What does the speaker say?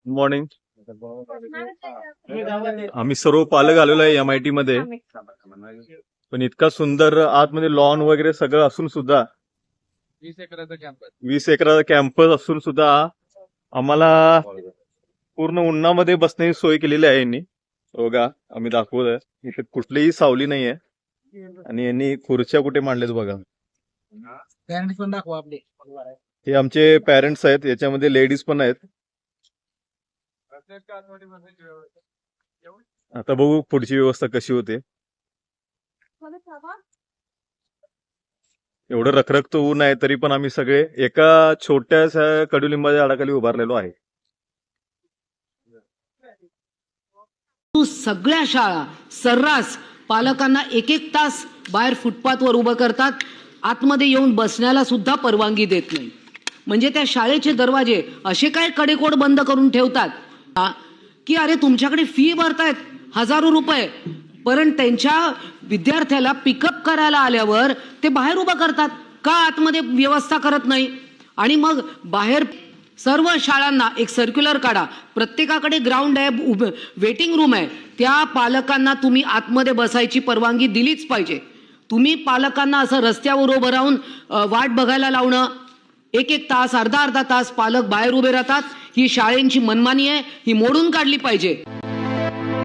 Morning. आम्ही सर्व पालक आलेलो आहे MIT मध्ये. पण इतका सुंदर आतमध्ये लॉन वगैरे सगळं असून सुद्धा 20 एकराचा कॅम्पस असून सुद्धा आम्हाला पूर्ण उन्हामध्ये बसण्याची सोय केलेली आहे यांनी. बघा आम्ही दाखवतोय इथे कुठलीही सावली नाहीये आणि यांनी खुर्च्या कुठे मांडलेत बघा. पॅरेंट्स पण दाखवा आपले. हे आमचे पॅरेंट्स आहेत, याच्यामध्ये लेडीज पण आहेत. आता बघू पुढची व्यवस्था कशी होते. एवढं रखरखत ऊन आहे तरी पण आम्ही सगळे एका छोट्याशा कडुलिंबाच्या झाडाखाली उभारलेलो आहे. सगळ्या शाळा सर्रास पालकांना एक एक तास बाहेर फुटपाथवर उभं करतात. आतमध्ये येऊन बसण्याला सुद्धा परवानगी देत नाही. म्हणजे त्या शाळेचे दरवाजे असे काय कडेकोड बंद करून ठेवतात की अरे तुमच्याकडे फी भरतायत हजारो रुपये, पण त्यांच्या विद्यार्थ्याला पिकअप करायला आल्यावर ते बाहेर उभं करतात. का आतमध्ये व्यवस्था करत नाही? आणि मग बाहेर सर्व शाळांना एक सर्क्युलर काढा, प्रत्येकाकडे ग्राउंड आहे, वेटिंग रूम आहे, त्या पालकांना तुम्ही आतमध्ये बसायची परवानगी दिलीच पाहिजे. तुम्ही पालकांना असं रस्त्यावर उभं राहून वाट बघायला लावणं, एक एक तास अर्धा अर्धा तास पालक बाहेर उभे राहतात, ही शाळेंची मनमानी आहे, ही मोडून काढली पाहिजे.